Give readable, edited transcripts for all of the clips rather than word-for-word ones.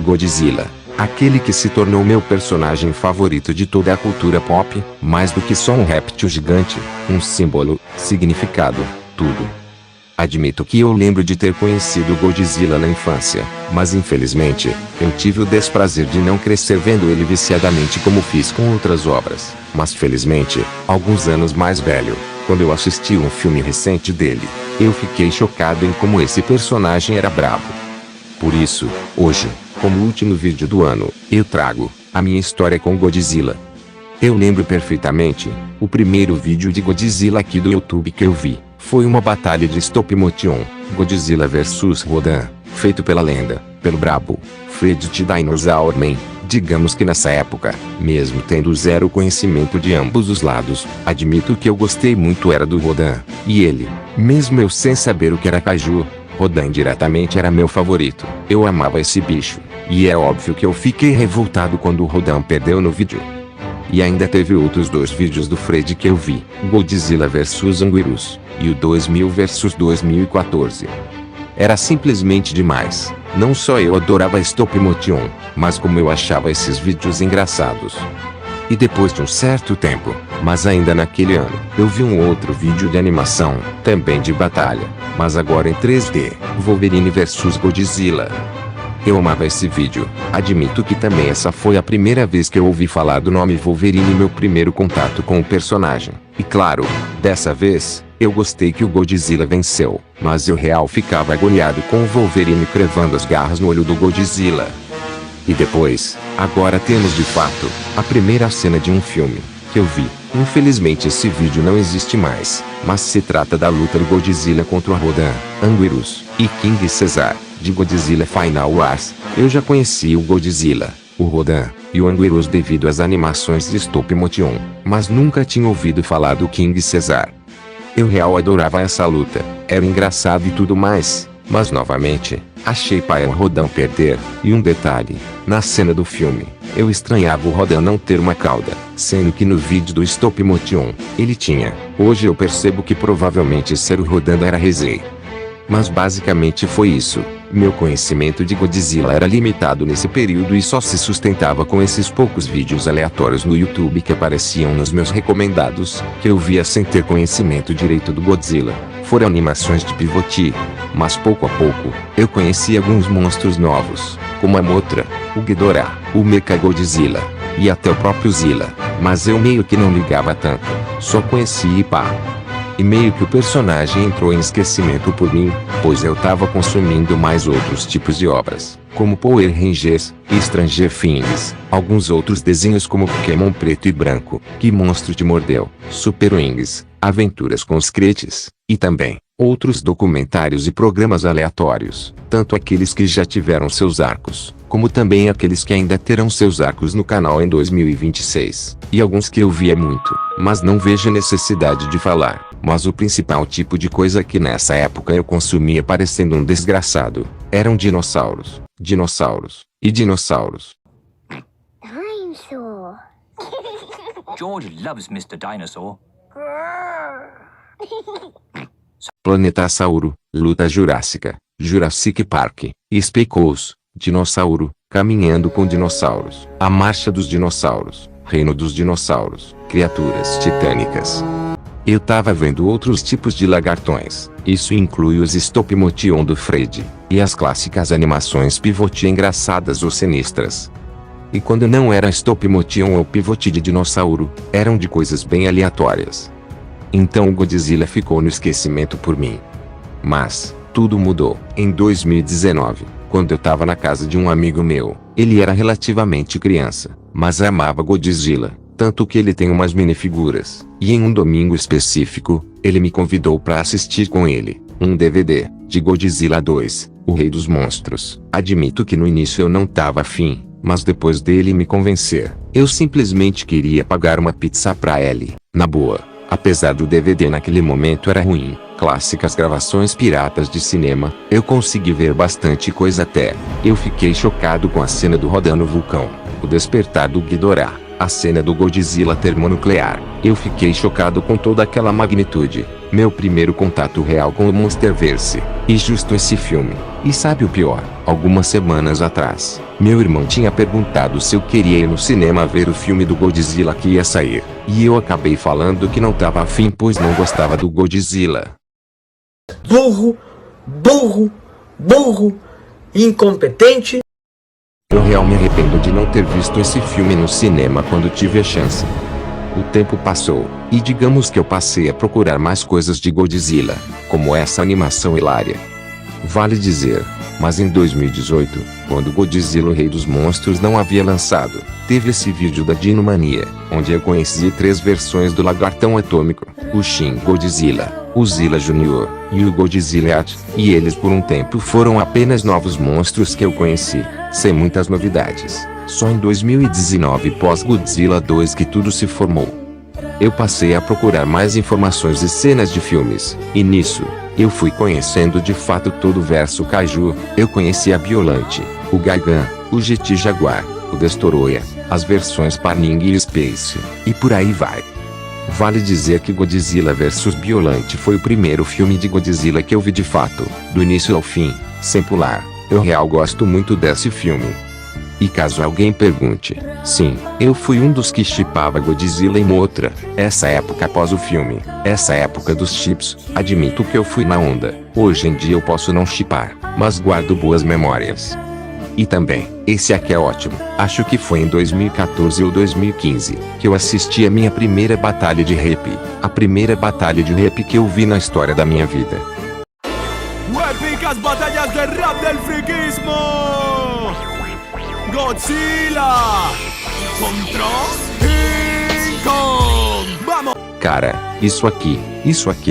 Godzilla, aquele que se tornou meu personagem favorito de toda a cultura pop, mais do que só um réptil gigante, um símbolo, significado, tudo. Admito que eu lembro de ter conhecido Godzilla na infância, mas infelizmente, eu tive o desprazer de não crescer vendo ele viciadamente como fiz com outras obras. Mas felizmente, alguns anos mais velho, quando eu assisti um filme recente dele, eu fiquei chocado em como esse personagem era brabo. Por isso, hoje, como último vídeo do ano, eu trago a minha história com Godzilla. Eu lembro perfeitamente, o primeiro vídeo de Godzilla aqui do YouTube que eu vi, foi uma batalha de stop motion, Godzilla vs Rodan, feito pela lenda, pelo brabo, Fred the Dinosaur Man. Digamos que nessa época, mesmo tendo zero conhecimento de ambos os lados, admito que eu gostei muito era do Rodan, e ele, mesmo eu sem saber o que era Kaiju, Rodan diretamente era meu favorito. Eu amava esse bicho, e é óbvio que eu fiquei revoltado quando o Rodan perdeu no vídeo. E ainda teve outros dois vídeos do Fred que eu vi, Godzilla vs Anguirus, e o 2000 vs 2014. Era simplesmente demais. Não só eu adorava stop motion, mas como eu achava esses vídeos engraçados. E depois de um certo tempo, mas ainda naquele ano, eu vi um outro vídeo de animação, também de batalha, mas agora em 3D, Wolverine vs Godzilla. Eu amava esse vídeo, admito que também essa foi a primeira vez que eu ouvi falar do nome Wolverine e meu primeiro contato com o personagem. E claro, dessa vez, eu gostei que o Godzilla venceu, mas eu real ficava agoniado com o Wolverine crevando as garras no olho do Godzilla. E depois, agora temos de fato, a primeira cena de um filme, que eu vi. Infelizmente esse vídeo não existe mais, mas se trata da luta do Godzilla contra o Rodan, Anguirus e King Caesar, de Godzilla Final Wars. Eu já conhecia o Godzilla, o Rodan e o Anguirus devido às animações de stop motion, mas nunca tinha ouvido falar do King Caesar. Eu real adorava essa luta, era engraçado e tudo mais, mas novamente, achei paia o Rodan perder, e um detalhe, na cena do filme, eu estranhava o Rodan não ter uma cauda, sendo que no vídeo do stop motion, ele tinha. Hoje eu percebo que provavelmente ser o Rodan era resenha. Mas basicamente foi isso. Meu conhecimento de Godzilla era limitado nesse período e só se sustentava com esses poucos vídeos aleatórios no YouTube que apareciam nos meus recomendados, que eu via sem ter conhecimento direito do Godzilla. Foram animações de Pivot, mas pouco a pouco, eu conheci alguns monstros novos, como a Mothra, o Ghidorah, o Mechagodzilla, e até o próprio Zilla, mas eu meio que não ligava tanto, só conhecia e pá. E meio que o personagem entrou em esquecimento por mim, pois eu tava consumindo mais outros tipos de obras, como Power Rangers e Stranger Things, alguns outros desenhos como Pokémon Preto e Branco, Que Monstro Te Mordeu, Super Wings, Aventuras com os Cretes, e também outros documentários e programas aleatórios, tanto aqueles que já tiveram seus arcos, como também aqueles que ainda terão seus arcos no canal em 2026, e alguns que eu via muito, mas não vejo necessidade de falar. Mas o principal tipo de coisa que nessa época eu consumia parecendo um desgraçado, eram dinossauros, dinossauros, e dinossauros. Dinosaur. George loves Mr. Dinosaur. Planetassauro, Luta Jurássica, Jurassic Park, Spacecoast, Dinossauro, Caminhando com Dinossauros, A Marcha dos Dinossauros, Reino dos Dinossauros, Criaturas Titânicas. Eu tava vendo outros tipos de lagartões, isso inclui os stop motion do Fred, e as clássicas animações pivot engraçadas ou sinistras. E quando não era stop motion ou pivot de dinossauro, eram de coisas bem aleatórias. Então o Godzilla ficou no esquecimento por mim. Mas, tudo mudou, em 2019, quando eu tava na casa de um amigo meu. Ele era relativamente criança, mas amava Godzilla, tanto que ele tem umas minifiguras, e em um domingo específico, ele me convidou para assistir com ele, um DVD, de Godzilla 2, O Rei dos Monstros. Admito que no início eu não tava afim, mas depois dele me convencer, eu simplesmente queria pagar uma pizza pra ele, na boa. Apesar do DVD naquele momento era ruim, clássicas gravações piratas de cinema, eu consegui ver bastante coisa até. Eu fiquei chocado com a cena do Rodan no vulcão, o despertar do Ghidorah, A cena do Godzilla termonuclear. Eu fiquei chocado com toda aquela magnitude. Meu primeiro contato real com o Monsterverse. E justo esse filme. E sabe o pior? Algumas semanas atrás, meu irmão tinha perguntado se eu queria ir no cinema ver o filme do Godzilla que ia sair. E eu acabei falando que não tava afim pois não gostava do Godzilla. Burro, burro, burro, incompetente. Eu realmente me arrependo de não ter visto esse filme no cinema quando tive a chance. O tempo passou, e digamos que eu passei a procurar mais coisas de Godzilla, como essa animação hilária. Vale dizer, mas em 2018, quando Godzilla o Rei dos Monstros não havia lançado, teve esse vídeo da Dinomania, onde eu conheci 3 versões do Lagartão Atômico, o Shin Godzilla, o Zilla Jr. e o Godzilla, e eles por um tempo foram apenas novos monstros que eu conheci, sem muitas novidades. Só em 2019 pós-Godzilla 2 que tudo se formou. Eu passei a procurar mais informações e cenas de filmes, e nisso, eu fui conhecendo de fato todo o verso Kaiju. Eu conheci a Biolante, o Gigan, o GT Jaguar, o Destoroyah, as versões Parning e Space, e por aí vai. Vale dizer que Godzilla vs Biolante foi o primeiro filme de Godzilla que eu vi de fato, do início ao fim, sem pular. Eu real gosto muito desse filme. E caso alguém pergunte, sim, eu fui um dos que shippava Godzilla em Mothra, essa época após o filme, essa época dos chips, admito que eu fui na onda. Hoje em dia eu posso não shippar, mas guardo boas memórias. E também, esse aqui é ótimo, acho que foi em 2014 ou 2015, que eu assisti a minha primeira batalha de rap, a primeira batalha de rap que eu vi na história da minha vida. Épicas batallas de rap del friquismo. Godzilla contra King Kong. Vamos! Cara, isso aqui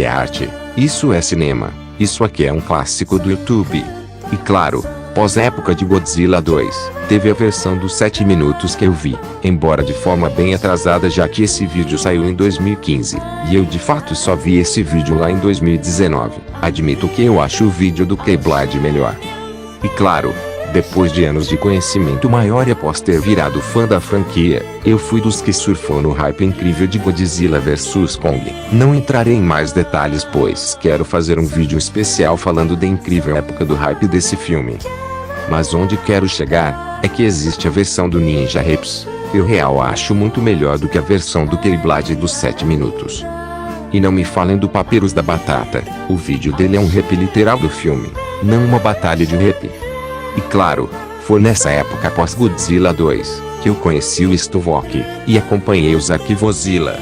é arte, isso é cinema, isso aqui é um clássico do YouTube. E claro, pós-época de Godzilla 2, teve a versão dos 7 minutos que eu vi, embora de forma bem atrasada já que esse vídeo saiu em 2015, e eu de fato só vi esse vídeo lá em 2019. Admito que eu acho o vídeo do Keyblade melhor. E claro, depois de anos de conhecimento maior e após ter virado fã da franquia, eu fui dos que surfou no hype incrível de Godzilla vs Kong. Não entrarei em mais detalhes pois quero fazer um vídeo especial falando da incrível época do hype desse filme. Mas onde quero chegar, é que existe a versão do Ninja Raps. Eu real acho muito melhor do que a versão do Keyblade dos 7 minutos. E não me falem do Papyrus da Batata, o vídeo dele é um rap literal do filme, não uma batalha de rap. E claro, foi nessa época após Godzilla 2, que eu conheci o Stovok, e acompanhei o Zakivozilla.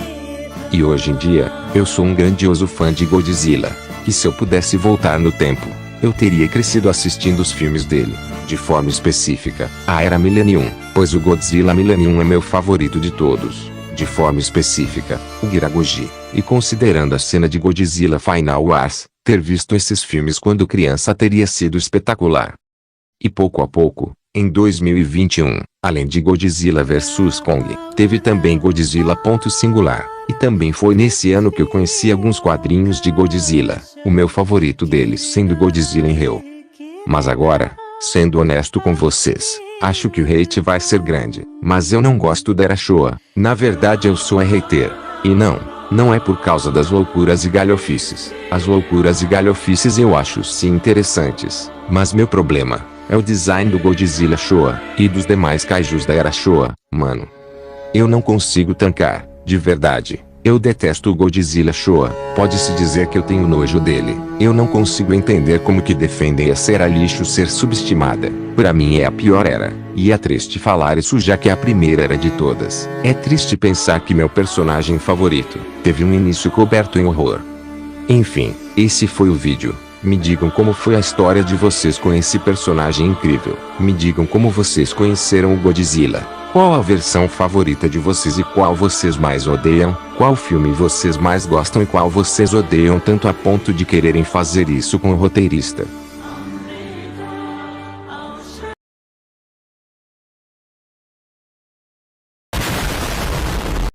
E hoje em dia, eu sou um grandioso fã de Godzilla, que se eu pudesse voltar no tempo, eu teria crescido assistindo os filmes dele, de forma específica, a Era Millennium, pois o Godzilla Millennium é meu favorito de todos, de forma específica, o Giragoji, e considerando a cena de Godzilla Final Wars, ter visto esses filmes quando criança teria sido espetacular. E pouco a pouco, em 2021, além de Godzilla vs Kong, teve também Godzilla ponto singular, e também foi nesse ano que eu conheci alguns quadrinhos de Godzilla, o meu favorito deles sendo Godzilla in Hell. Mas agora, sendo honesto com vocês, acho que o hate vai ser grande, mas eu não gosto da Era Showa, na verdade eu sou hater, e não é por causa das loucuras e galhofices. As loucuras e galhofices eu acho sim interessantes, mas meu problema é o design do Godzilla Showa, e dos demais kaijus da Era Showa, mano. Eu não consigo tancar, de verdade. Eu detesto o Godzilla Showa, pode-se dizer que eu tenho nojo dele. Eu não consigo entender como que defendem essa era lixo ser subestimada. Pra mim é a pior era, e é triste falar isso já que é a primeira era de todas. É triste pensar que meu personagem favorito teve um início coberto em horror. Enfim, esse foi o vídeo. Me digam como foi a história de vocês com esse personagem incrível. Me digam como vocês conheceram o Godzilla. Qual a versão favorita de vocês e qual vocês mais odeiam? Qual filme vocês mais gostam e qual vocês odeiam tanto a ponto de quererem fazer isso com o roteirista?